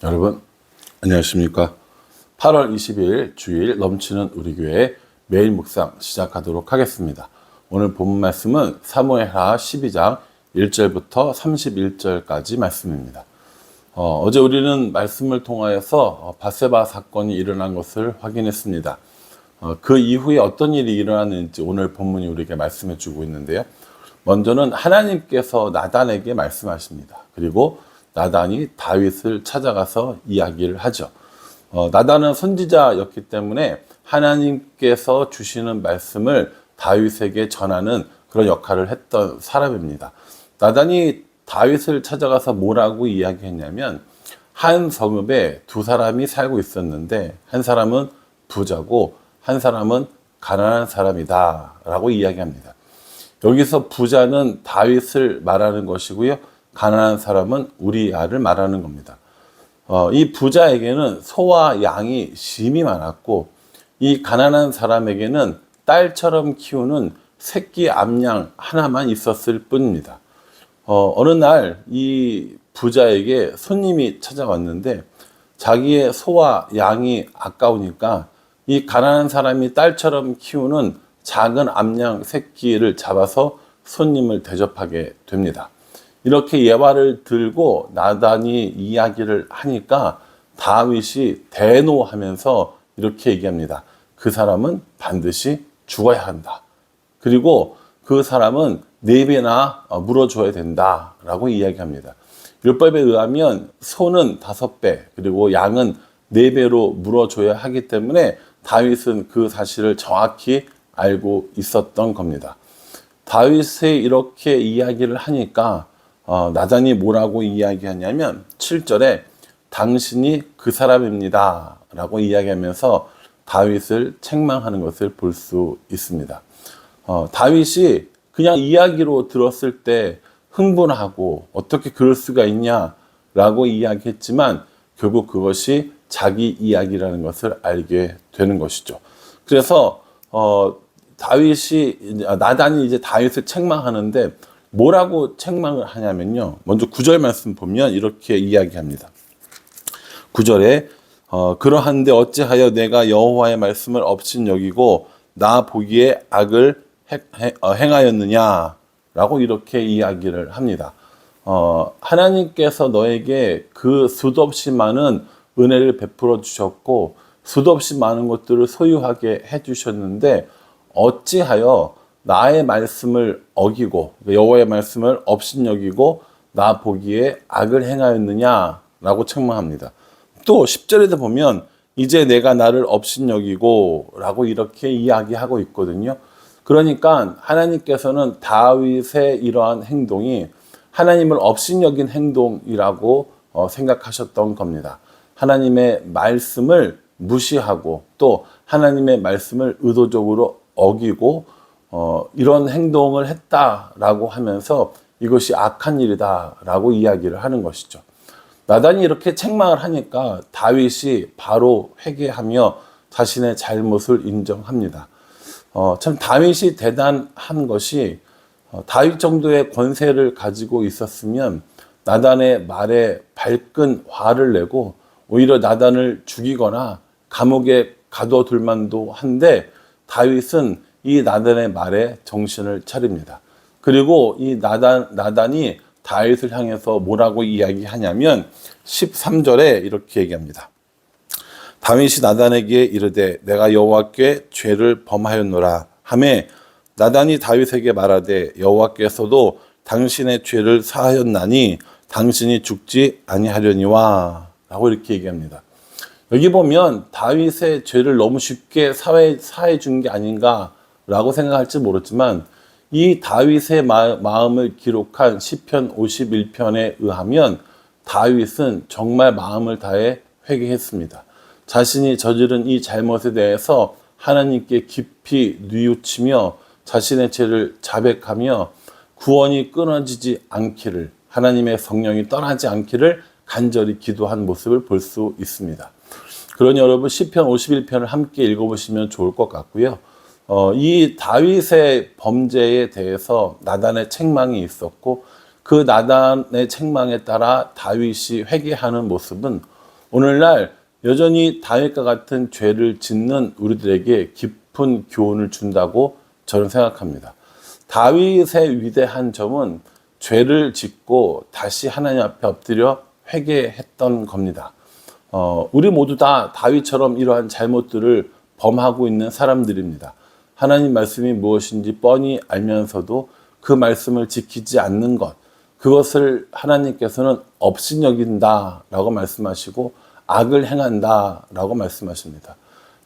여러분 안녕하십니까? 8월 20일 주일 넘치는 우리 교회 매일 묵상 시작하도록 하겠습니다. 오늘 본문 말씀은 사무엘하 12장 1절부터 31절까지 말씀입니다. 어제 우리는 말씀을 통하여서 밧세바 사건이 일어난 것을 확인했습니다. 그 이후에 어떤 일이 일어났는지 오늘 본문이 우리에게 말씀해 주고 있는데요. 먼저는 하나님께서 나단에게 말씀하십니다. 그리고 나단이 다윗을 찾아가서 이야기를 하죠. 나단은 선지자였기 때문에 하나님께서 주시는 말씀을 다윗에게 전하는 그런 역할을 했던 사람입니다. 나단이 다윗을 찾아가서 뭐라고 이야기했냐면, 한 성읍에 두 사람이 살고 있었는데 한 사람은 부자고 한 사람은 가난한 사람이다 라고 이야기합니다. 여기서 부자는 다윗을 말하는 것이고요, 가난한 사람은 우리아를 말하는 겁니다. 이 부자에게는 소와 양이 심이 많았고, 이 가난한 사람에게는 딸처럼 키우는 새끼 암양 하나만 있었을 뿐입니다. 어느 날 이 부자에게 손님이 찾아왔는데 자기의 소와 양이 아까우니까 이 가난한 사람이 딸처럼 키우는 작은 암양 새끼를 잡아서 손님을 대접하게 됩니다. 이렇게 예화를 들고 나단이 이야기를 하니까 다윗이 대노하면서 이렇게 얘기합니다. 그 사람은 반드시 죽어야 한다. 그리고 그 사람은 4배나 물어줘야 된다 라고 이야기합니다. 율법에 의하면 소는 5배 그리고 양은 4배로 물어줘야 하기 때문에 다윗은 그 사실을 정확히 알고 있었던 겁니다. 다윗이 이렇게 이야기를 하니까 나단이 뭐라고 이야기하냐면 7절에 당신이 그 사람입니다 라고 이야기하면서 다윗을 책망하는 것을 볼 수 있습니다. 다윗이 그냥 이야기로 들었을 때 흥분하고 어떻게 그럴 수가 있냐 라고 이야기했지만 결국 그것이 자기 이야기라는 것을 알게 되는 것이죠. 그래서 나단이 이제 다윗을 책망하는데 뭐라고 책망을 하냐면요. 먼저 9절 말씀 보면 이렇게 이야기합니다. 9절에 그러한데 어찌하여 내가 여호와의 말씀을 업신여기고 나 보기에 악을 행하였느냐라고 이렇게 이야기를 합니다. 하나님께서 너에게 그 수도 없이 많은 은혜를 베풀어 주셨고 수도 없이 많은 것들을 소유하게 해주셨는데 어찌하여 나의 말씀을 어기고 여호와의 말씀을 업신여기고 나 보기에 악을 행하였느냐라고 책망합니다. 또 10절에도 보면 이제 내가 나를 업신여기고 라고 이렇게 이야기하고 있거든요. 그러니까 하나님께서는 다윗의 이러한 행동이 하나님을 업신여긴 행동이라고 생각하셨던 겁니다. 하나님의 말씀을 무시하고 또 하나님의 말씀을 의도적으로 어기고 이런 행동을 했다라고 하면서 이것이 악한 일이다라고 이야기를 하는 것이죠. 나단이 이렇게 책망을 하니까 다윗이 바로 회개하며 자신의 잘못을 인정합니다. 참 다윗이 대단한 것이 다윗 정도의 권세를 가지고 있었으면 나단의 말에 발끈 화를 내고 오히려 나단을 죽이거나 감옥에 가둬둘 만도 한데 다윗은 이 나단의 말에 정신을 차립니다. 그리고 이 나단이 다윗을 향해서 뭐라고 이야기하냐면 13절에 이렇게 얘기합니다. 다윗이 나단에게 이르되 내가 여호와께 죄를 범하였노라 하매 나단이 다윗에게 말하되 여호와께서도 당신의 죄를 사하였나니 당신이 죽지 아니하려니와 라고 이렇게 얘기합니다. 여기 보면 다윗의 죄를 너무 쉽게 사해 준 게 아닌가 라고 생각할지 모르지만 이 다윗의 마음을 기록한 시편 51편에 의하면 다윗은 정말 마음을 다해 회개했습니다. 자신이 저지른 이 잘못에 대해서 하나님께 깊이 뉘우치며 자신의 죄를 자백하며 구원이 끊어지지 않기를, 하나님의 성령이 떠나지 않기를 간절히 기도한 모습을 볼 수 있습니다. 그러니 여러분 시편 51편을 함께 읽어보시면 좋을 것 같고요. 이 다윗의 범죄에 대해서 나단의 책망이 있었고 그 나단의 책망에 따라 다윗이 회개하는 모습은 오늘날 여전히 다윗과 같은 죄를 짓는 우리들에게 깊은 교훈을 준다고 저는 생각합니다. 다윗의 위대한 점은 죄를 짓고 다시 하나님 앞에 엎드려 회개했던 겁니다. 우리 모두 다 다윗처럼 이러한 잘못들을 범하고 있는 사람들입니다. 하나님 말씀이 무엇인지 뻔히 알면서도 그 말씀을 지키지 않는 것, 그것을 하나님께서는 업신여긴다라고 말씀하시고 악을 행한다라고 말씀하십니다.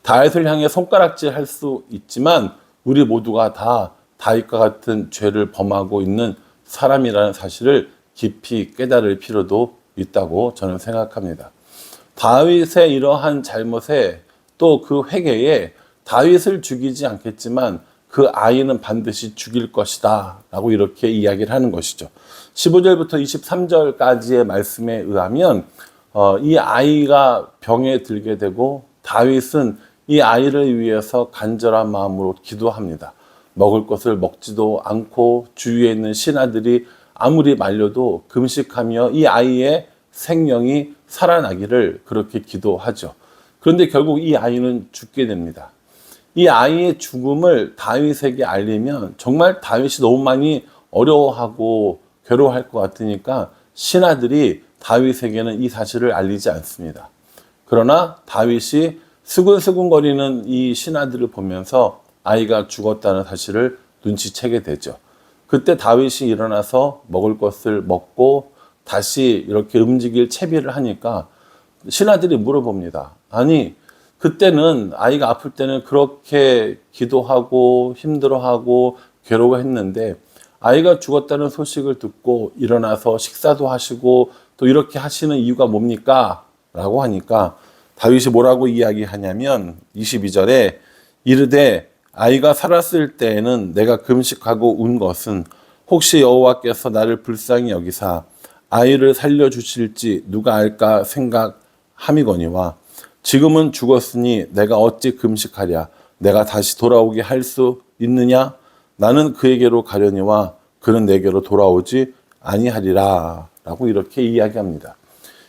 다윗을 향해 손가락질 할 수 있지만 우리 모두가 다 다윗과 같은 죄를 범하고 있는 사람이라는 사실을 깊이 깨달을 필요도 있다고 저는 생각합니다. 다윗의 이러한 잘못에 또 그 회개에 다윗을 죽이지 않겠지만 그 아이는 반드시 죽일 것이다 라고 이렇게 이야기를 하는 것이죠. 15절부터 23절까지의 말씀에 의하면 이 아이가 병에 들게 되고 다윗은 이 아이를 위해서 간절한 마음으로 기도합니다. 먹을 것을 먹지도 않고 주위에 있는 신하들이 아무리 말려도 금식하며 이 아이의 생명이 살아나기를 그렇게 기도하죠. 그런데 결국 이 아이는 죽게 됩니다. 이 아이의 죽음을 다윗에게 알리면 정말 다윗이 너무 많이 어려워하고 괴로워할 것 같으니까 신하들이 다윗에게는 이 사실을 알리지 않습니다. 그러나 다윗이 수근수근거리는 이 신하들을 보면서 아이가 죽었다는 사실을 눈치채게 되죠. 그때 다윗이 일어나서 먹을 것을 먹고 다시 이렇게 움직일 채비를 하니까 신하들이 물어봅니다. 아니, 그때는 아이가 아플 때는 그렇게 기도하고 힘들어하고 괴로워했는데 아이가 죽었다는 소식을 듣고 일어나서 식사도 하시고 또 이렇게 하시는 이유가 뭡니까? 라고 하니까 다윗이 뭐라고 이야기하냐면 22절에 이르되 아이가 살았을 때에는 내가 금식하고 운 것은 혹시 여호와께서 나를 불쌍히 여기사 아이를 살려주실지 누가 알까 생각함이거니와 지금은 죽었으니 내가 어찌 금식하랴 내가 다시 돌아오게 할 수 있느냐 나는 그에게로 가려니와 그는 내게로 돌아오지 아니하리라 라고 이렇게 이야기합니다.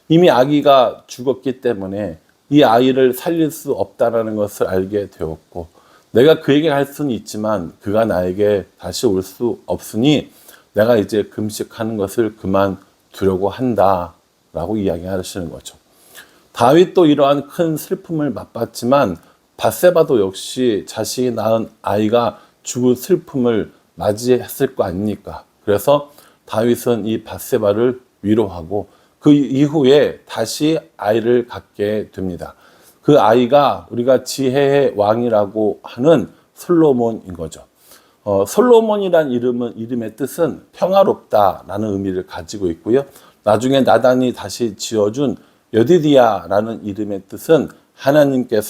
이미 아기가 죽었기 때문에 이 아이를 살릴 수 없다라는 것을 알게 되었고 내가 그에게 갈 수는 있지만 그가 나에게 다시 올 수 없으니 내가 이제 금식하는 것을 그만두려고 한다라고 이야기하시는 거죠. 다윗도 이러한 큰 슬픔을 맛봤지만 밧세바도 역시 자신이 낳은 아이가 죽을 슬픔을 맞이했을 거 아닙니까? 그래서 다윗은 이 밧세바를 위로하고 그 이후에 다시 아이를 갖게 됩니다. 그 아이가 우리가 지혜의 왕이라고 하는 솔로몬인 거죠. 솔로몬이란 이름의 뜻은 평화롭다라는 의미를 가지고 있고요. 나중에 나단이 다시 지어준 여디디아라는 이름의 뜻은 하나님께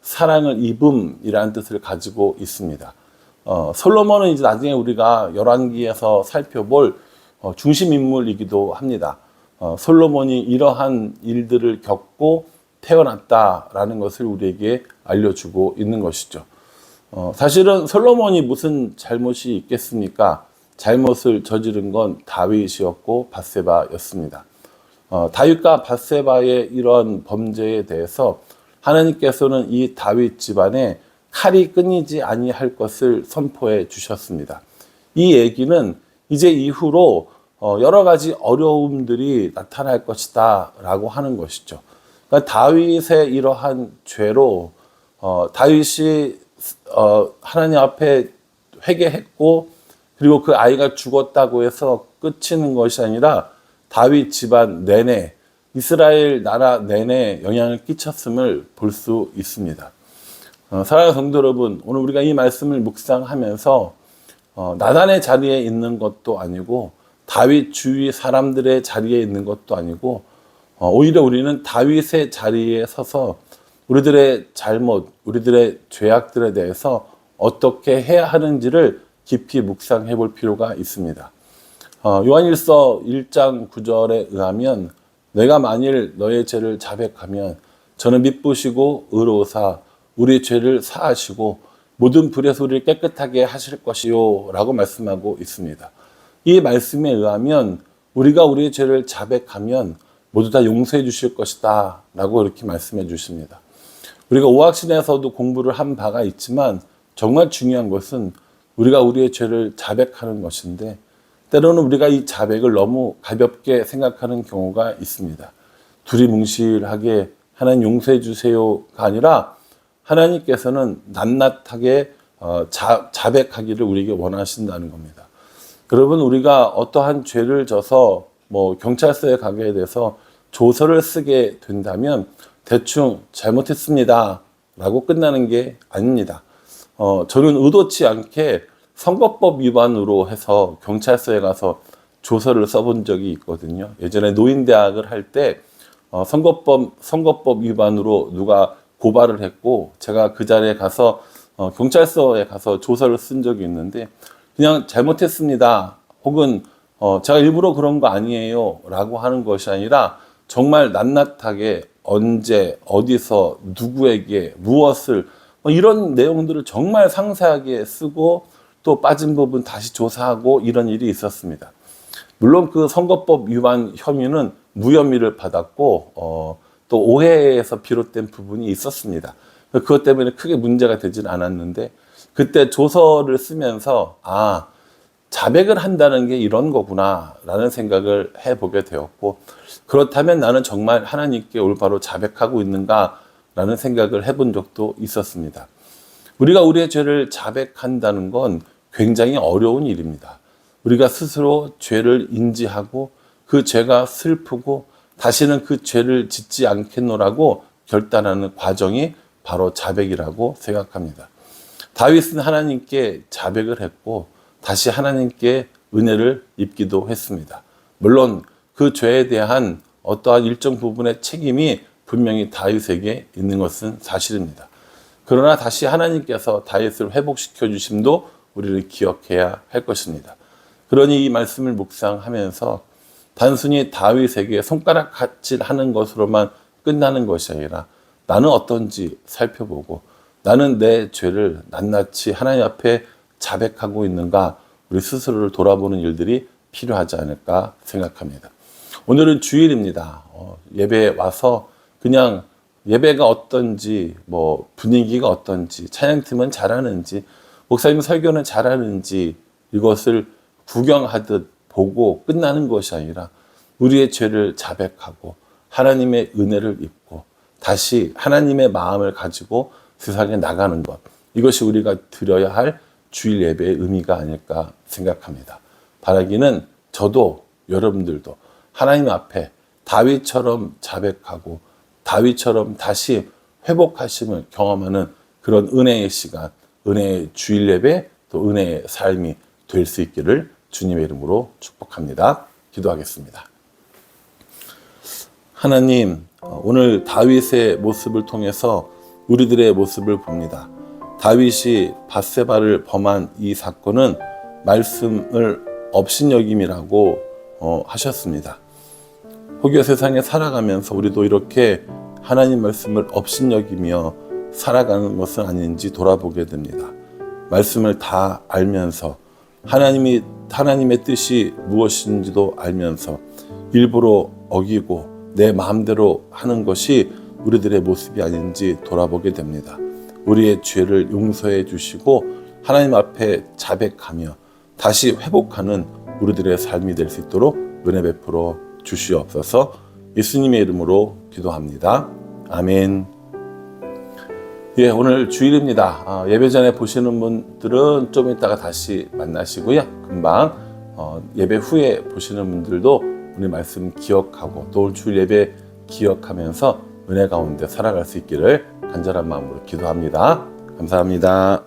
사랑을 입음이라는 뜻을 가지고 있습니다. 솔로몬은 이제 나중에 우리가 열왕기에서 살펴볼 중심 인물이기도 합니다. 솔로몬이 이러한 일들을 겪고 태어났다라는 것을 우리에게 알려주고 있는 것이죠. 사실은 솔로몬이 무슨 잘못이 있겠습니까? 잘못을 저지른 건 다윗이었고 밧세바였습니다. 다윗과 밧세바의 이런 범죄에 대해서 하나님께서는 이 다윗 집안에 칼이 끊이지 아니할 것을 선포해 주셨습니다. 이 얘기는 이제 이후로 여러 가지 어려움들이 나타날 것이다 라고 하는 것이죠. 그러니까 다윗의 이러한 죄로 다윗이 하나님 앞에 회개했고 그리고 그 아이가 죽었다고 해서 끝이는 것이 아니라 다윗 집안 내내 이스라엘 나라 내내 영향을 끼쳤음을 볼 수 있습니다. 사랑하는 성도 여러분, 오늘 우리가 이 말씀을 묵상하면서 나단의 자리에 있는 것도 아니고 다윗 주위 사람들의 자리에 있는 것도 아니고 오히려 우리는 다윗의 자리에 서서 우리들의 잘못, 우리들의 죄악들에 대해서 어떻게 해야 하는지를 깊이 묵상해 볼 필요가 있습니다. 요한일서 1장 9절에 의하면 내가 만일 너의 죄를 자백하면 저는 미쁘시고 의로우사 우리 죄를 사하시고 모든 불의에서 우리를 깨끗하게 하실 것이요 라고 말씀하고 있습니다. 이 말씀에 의하면 우리가 우리의 죄를 자백하면 모두 다 용서해 주실 것이다 라고 이렇게 말씀해 주십니다. 우리가 오학신에서도 공부를 한 바가 있지만 정말 중요한 것은 우리가 우리의 죄를 자백하는 것인데, 때로는 우리가 이 자백을 너무 가볍게 생각하는 경우가 있습니다. 두리뭉실하게 하나님 용서해 주세요가 아니라 하나님께서는 낱낱하게 자백하기를 우리에게 원하신다는 겁니다. 여러분, 우리가 어떠한 죄를 져서 경찰서에 가게 돼서 조서를 쓰게 된다면 대충 잘못했습니다 라고 끝나는 게 아닙니다. 저는 의도치 않게 선거법 위반으로 해서 경찰서에 가서 조서를 써본 적이 있거든요. 예전에 노인대학을 할 때 선거법 위반으로 누가 고발을 했고, 제가 그 자리에 가서 경찰서에 가서 조서를 쓴 적이 있는데, 그냥 잘못했습니다 혹은 제가 일부러 그런 거 아니에요 라고 하는 것이 아니라 정말 낱낱하게 언제 어디서 누구에게 무엇을 이런 내용들을 정말 상세하게 쓰고 또 빠진 부분 다시 조사하고 이런 일이 있었습니다. 물론 그 선거법 위반 혐의는 무혐의를 받았고 또 오해에서 비롯된 부분이 있었습니다. 그것 때문에 크게 문제가 되진 않았는데, 그때 조서를 쓰면서 자백을 한다는 게 이런 거구나 라는 생각을 해보게 되었고, 그렇다면 나는 정말 하나님께 올바로 자백하고 있는가 라는 생각을 해본 적도 있었습니다. 우리가 우리의 죄를 자백한다는 건 굉장히 어려운 일입니다. 우리가 스스로 죄를 인지하고 그 죄가 슬프고 다시는 그 죄를 짓지 않겠노라고 결단하는 과정이 바로 자백이라고 생각합니다. 다윗은 하나님께 자백을 했고 다시 하나님께 은혜를 입기도 했습니다. 물론 그 죄에 대한 어떠한 일정 부분의 책임이 분명히 다윗에게 있는 것은 사실입니다. 그러나 다시 하나님께서 다윗을 회복시켜 주심도 우리를 기억해야 할 것입니다. 그러니 이 말씀을 묵상하면서 단순히 다윗에게 손가락 같질하는 것으로만 끝나는 것이 아니라 나는 어떤지 살펴보고 나는 내 죄를 낱낱이 하나님 앞에 자백하고 있는가, 우리 스스로를 돌아보는 일들이 필요하지 않을까 생각합니다. 오늘은 주일입니다. 예배에 와서 그냥 예배가 어떤지, 분위기가 어떤지, 찬양팀은 잘하는지, 목사님 설교는 잘하는지 이것을 구경하듯 보고 끝나는 것이 아니라 우리의 죄를 자백하고 하나님의 은혜를 입고 다시 하나님의 마음을 가지고 세상에 나가는 것, 이것이 우리가 드려야 할 주일 예배의 의미가 아닐까 생각합니다. 바라기는 저도 여러분들도 하나님 앞에 다윗처럼 자백하고 다윗처럼 다시 회복하심을 경험하는 그런 은혜의 시간, 은혜의 주일 예배, 또 은혜의 삶이 될 수 있기를 주님의 이름으로 축복합니다. 기도하겠습니다. 하나님, 오늘 다윗의 모습을 통해서 우리들의 모습을 봅니다. 다윗이 밧세바를 범한 이 사건은 말씀을 업신여김이라고 하셨습니다. 혹여 세상에 살아가면서 우리도 이렇게 하나님 말씀을 업신여기며 살아가는 것은 아닌지 돌아보게 됩니다. 말씀을 다 알면서 하나님의 뜻이 무엇인지도 알면서 일부러 어기고 내 마음대로 하는 것이 우리들의 모습이 아닌지 돌아보게 됩니다. 우리의 죄를 용서해 주시고 하나님 앞에 자백하며 다시 회복하는 우리들의 삶이 될 수 있도록 은혜 베풀어 주시옵소서. 예수님의 이름으로 기도합니다. 아멘. 오늘 주일입니다. 예배 전에 보시는 분들은 좀 이따가 다시 만나시고요. 금방 예배 후에 보시는 분들도 우리 말씀 기억하고 또 오늘 주일 예배 기억하면서 은혜 가운데 살아갈 수 있기를 간절한 마음으로 기도합니다. 감사합니다.